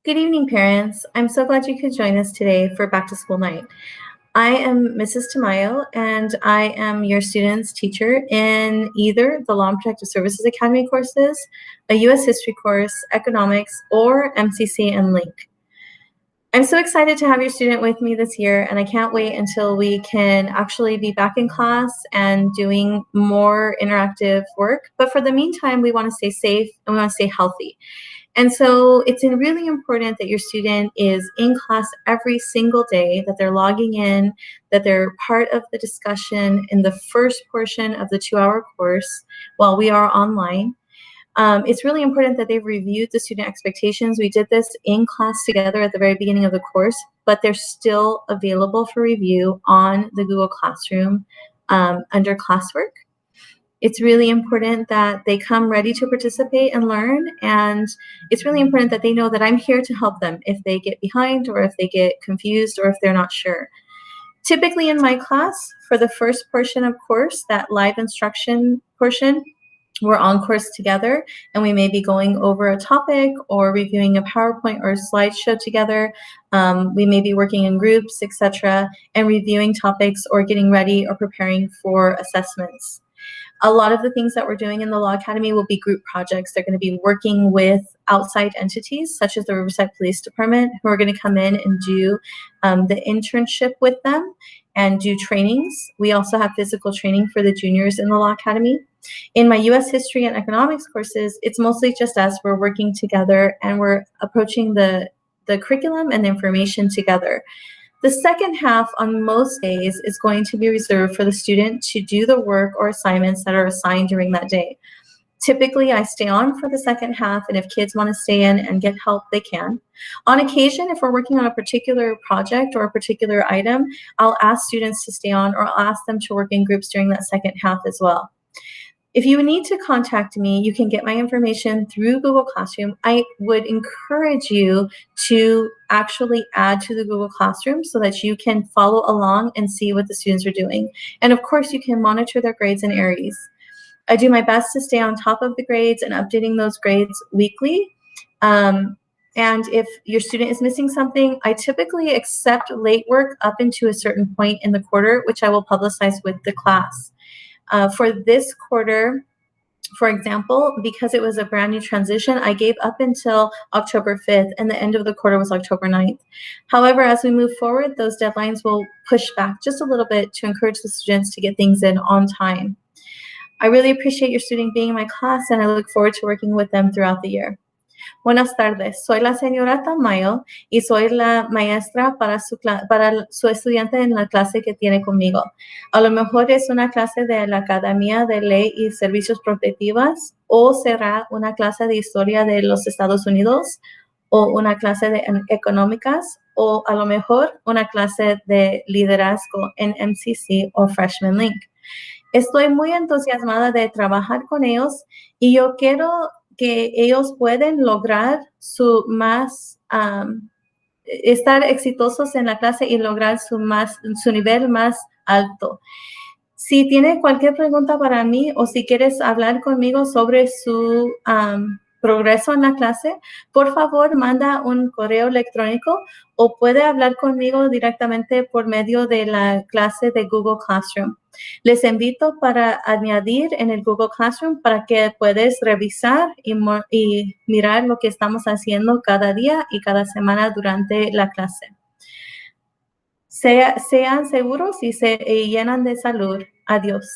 Good evening, parents. I'm so glad you could join us today for Back to School Night. I am Mrs. Tamayo, and I am your student's teacher in either the Law and Protective Services Academy courses, a U.S. History course, Economics, or MCC and Link. I'm so excited to have your student with me this year, and I can't wait until we can actually be back in class and doing more interactive work. But for the meantime, we want to stay safe and we want to stay healthy. And so it's really important that your student is in class every single day, that they're logging in, that they're part of the discussion in the first portion of the 2-hour course while we are online. It's really important that they've reviewed the student expectations. We did this in class together at the very beginning of the course, but they're still available for review on the Google Classroom under classwork. It's really important that they come ready to participate and learn, and it's really important that they know that I'm here to help them if they get behind or if they get confused or if they're not sure. Typically in my class, for the first portion of course, that live instruction portion, we're on course together and we may be going over a topic or reviewing a PowerPoint or a slideshow together. We may be working in groups, etc., and reviewing topics or getting ready or preparing for assessments. A lot of the things that we're doing in the Law Academy will be group projects. They're going to be working with outside entities, such as the Riverside Police Department, who are going to come in and do the internship with them and do trainings. We also have physical training for the juniors in the Law Academy. In my U.S. History and Economics courses, it's mostly just us. We're working together and we're approaching the curriculum and the information together. The second half on most days is going to be reserved for the student to do the work or assignments that are assigned during that day. Typically, I stay on for the second half, and if kids want to stay in and get help, they can. On occasion, if we're working on a particular project or a particular item, I'll ask students to stay on, or I'll ask them to work in groups during that second half as well. If you need to contact me, you can get my information through Google Classroom. I would encourage you to actually add to the Google Classroom so that you can follow along and see what the students are doing. And of course, you can monitor their grades and ARIES. I do my best to stay on top of the grades and updating those grades weekly. And if your student is missing something, I typically accept late work up into a certain point in the quarter, which I will publicize with the class. For this quarter, for example, because it was a brand new transition, I gave up until October 5th, and the end of the quarter was October 9th. However, as we move forward, those deadlines will push back just a little bit to encourage the students to get things in on time. I really appreciate your student being in my class, and I look forward to working with them throughout the year. Buenas tardes, soy la señora Tamayo y soy la maestra para su estudiante en la clase que tiene conmigo. A lo mejor es una clase de la Academia de Ley y Servicios Protectivos, o será una clase de Historia de los Estados Unidos, o una clase de Económicas, o a lo mejor una clase de Liderazgo en MCC o Freshman Link. Estoy muy entusiasmada de trabajar con ellos y yo quiero que ellos pueden lograr estar exitosos en la clase y lograr su nivel más alto. Si tiene cualquier pregunta para mí o si quieres hablar conmigo sobre su progreso en la clase, por favor manda un correo electrónico o puede hablar conmigo directamente por medio de la clase de Google Classroom. Les invito para añadir en el Google Classroom para que puedas revisar y mirar lo que estamos haciendo cada día y cada semana durante la clase. Sean seguros y se llenan de salud. Adiós.